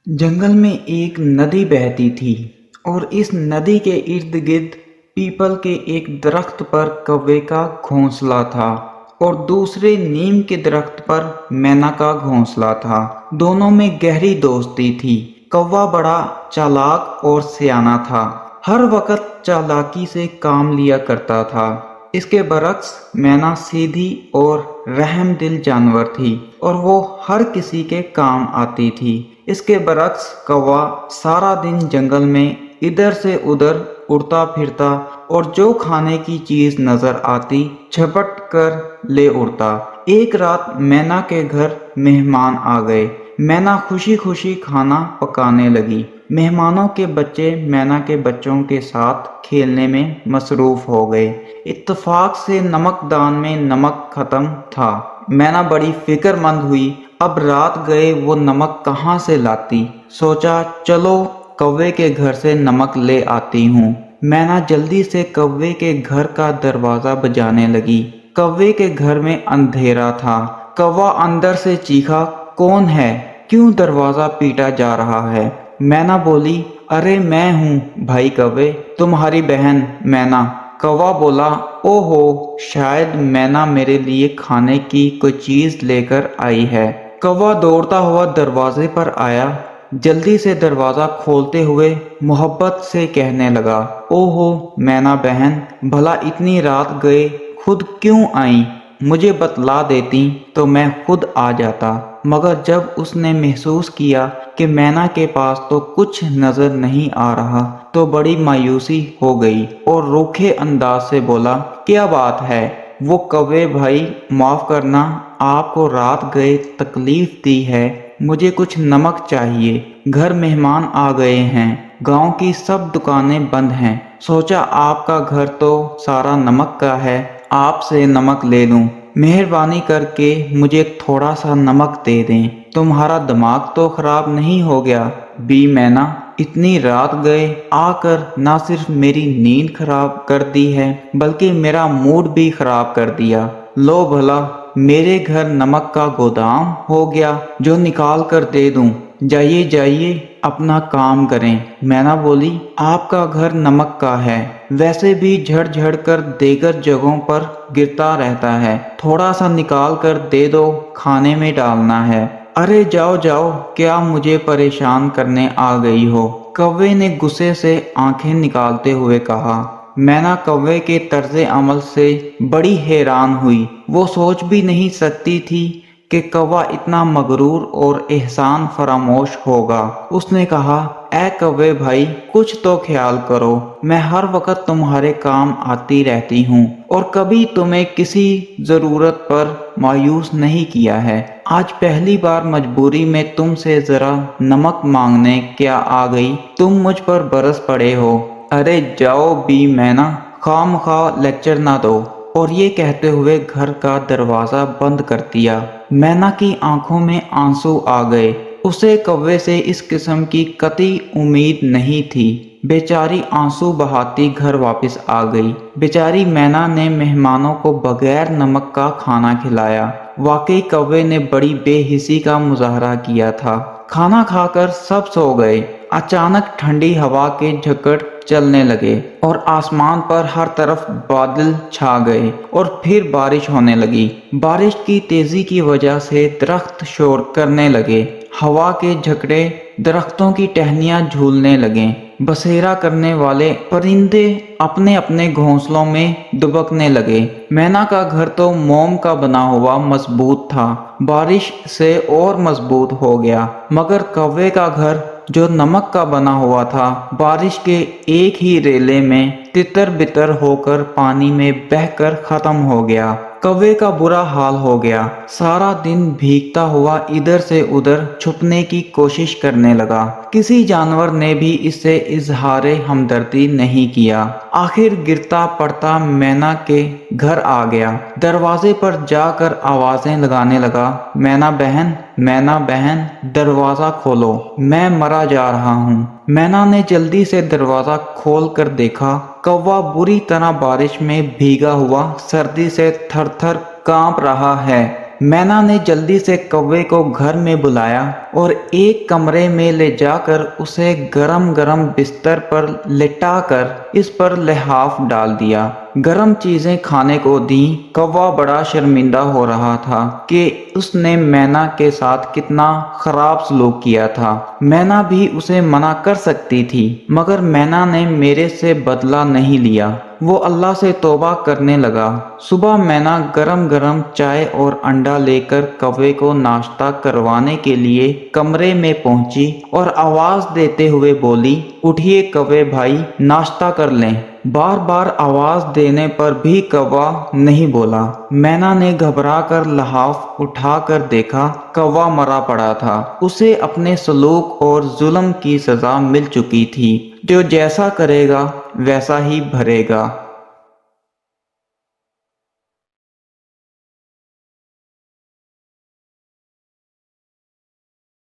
जंगल में एक नदी बहती थी और इस नदी के इर्द गिर्द पीपल के एक दरख्त पर कौवे का घोंसला था और दूसरे नीम के दरख्त पर मैना का घोंसला था। दोनों में गहरी दोस्ती थी। कौवा बड़ा चालाक और सियाना था, हर वक्त चालाकी से काम लिया करता था। इसके बरक्स मैना सीधी और रहमदिल जानवर थी और वो हर किसी के काम आती थी। इसके बरक्स कौवा सारा दिन जंगल में इधर से उधर उड़ता फिरता और जो खाने की चीज नजर आती झपट कर ले उड़ता। एक रात मैना के घर मेहमान आ गए। मैना खुशी खुशी खाना पकाने लगी। मेहमानों के बच्चे मैना के बच्चों के साथ खेलने में मसरूफ हो गए। इत्तेफाक से नमकदान में नमक खत्म था। मैना बड़ी फिक्रमंद हुई। अब रात गए वो नमक कहाँ से लाती। सोचा चलो कौवे के घर से नमक ले आती हूँ। मैना जल्दी से कौवे के घर का दरवाजा बजाने लगी। कौवे के घर में अंधेरा था। कौवा अंदर से चीखा, कौन है? क्यों दरवाजा पीटा जा रहा है? मैना बोली, अरे मैं हूँ भाई कौवे, तुम्हारी बहन मैना। कौवा बोला, ओहो, शायद मैना मेरे लिए खाने की कोई चीज लेकर आई है। कौवा दौड़ता हुआ दरवाजे पर आया। जल्दी से दरवाजा खोलते हुए मोहब्बत से कहने लगा, ओहो मैना बहन, भला इतनी रात गए खुद क्यों आई? मुझे बतला देती तो मैं खुद आ जाता। मगर जब उसने महसूस किया कि मैना के पास तो कुछ नजर नहीं आ रहा तो बड़ी मायूसी हो गई और रूखे अंदाज से बोला, क्या बात है? वो कौवे भाई, माफ करना, आपको रात गए तकलीफ दी है। मुझे कुछ नमक चाहिए। घर मेहमान आ गए हैं। गांव की सब दुकानें बंद हैं। सोचा आपका घर तो सारा नमक का है, आपसे नमक ले लूं। मेहरबानी करके मुझे थोड़ा सा नमक दे दें। तुम्हारा दिमाग तो खराब नहीं हो गया बी मैना? इतनी रात गए आकर ना सिर्फ मेरी नींद खराब कर दी है बल्कि मेरा मूड भी खराब कर दिया। लो भला, मेरे घर नमक का गोदाम हो गया जो निकाल कर दे दूं। जाइए जाइए अपना काम करें। मैना बोली, आपका घर नमक का है, वैसे भी झड़ झड़ कर देगर जगहों पर गिरता रहता है। थोड़ा सा निकाल कर दे दो, खाने में डालना है। अरे जाओ जाओ, क्या मुझे परेशान करने आ गई हो? कौवे ने गुस्से से आंखें निकालते हुए कहा। मैना कौवे के तर्ज अमल से बड़ी हैरान हुई। वो सोच भी नहीं सकती थी कि कौवा इतना मगरूर और एहसान फरामोश होगा। उसने कहा, ऐ कौवे भाई, कुछ तो ख्याल करो। मैं हर वक्त तुम्हारे काम आती रहती हूँ और कभी तुम्हें किसी जरूरत पर मायूस नहीं किया है। आज पहली बार मजबूरी में तुमसे जरा नमक मांगने क्या आ गई? तुम मुझ पर बरस पड़े हो। अरे जाओ बी मैना, खामखा लेक्चर ना दो। और ये कहते हुए घर का दरवाजा बंद कर दिया। मैना की आंखों में आंसू आ गए। उसे कौवे से इस किस्म की कतई उम्मीद नहीं थी। बेचारी आंसू बहाती घर वापस आ गई। बेचारी मैना ने मेहमानों को बगैर नमक का खाना खिलाया। वाकई कौवे ने बड़ी बेहिसी का मुजाहरा किया था। खाना खाकर सब सो गए। अचानक ठंडी हवा के झक्कड़ चलने लगे और आसमान पर हर तरफ बादल छा गए और फिर बारिश होने लगी। बारिश की तेजी की वजह से दरख्त शोर करने लगे। हवा के झकड़े दरख्तों की टहनियां झूलने लगे। बसेरा करने वाले परिंदे अपने अपने घोंसलों में दुबकने लगे। मैना का घर तो मोम का बना हुआ मजबूत था, बारिश से और मजबूत हो गया। मगर कौवे का घर जो नमक का बना हुआ था, बारिश के एक ही रेले में तितर बितर होकर पानी में बहकर खत्म हो गया। कौवे का बुरा हाल हो गया। सारा दिन भीगता हुआ इधर से उधर छुपने की कोशिश करने लगा। किसी जानवर ने भी इससे इजहारे हमदर्दी नहीं किया। आखिर गिरता पड़ता मैना के घर आ गया। दरवाजे पर जाकर आवाजें लगाने लगा, मैना बहन, मैना बहन, दरवाजा खोलो, मैं मरा जा रहा हूँ। मैना ने जल्दी से दरवाजा खोल कर देखा। कौवा बुरी तरह बारिश में भीगा हुआ सर्दी से थर थर कांप रहा है। मैना ने जल्दी से कौवे को घर में बुलाया और एक कमरे में ले जाकर उसे गरम गरम बिस्तर पर लिटाकर इस पर लिहाफ डाल दिया। गरम चीजें खाने को दी। कौवा बड़ा शर्मिंदा हो रहा था कि उसने मैना के साथ कितना खराब सलूक किया था। मैना भी उसे मना कर सकती थी, मगर मैना ने मेरे से बदला नहीं लिया। वो अल्लाह से तौबा करने लगा। सुबह मैना गरम गरम चाय और अंडा लेकर कौवे को नाश्ता करवाने के लिए कमरे में पहुंची और आवाज देते हुए बोली, उठिए कौवे भाई, नाश्ता कर लें। बार बार आवाज देने पर भी कौवा नहीं बोला। मैना ने घबरा कर लिहाफ उठाकर देखा, कौवा मरा पड़ा था। उसे अपने सलूक और जुल्म की सजा मिल चुकी थी। जो जैसा करेगा वैसा ही भरेगा।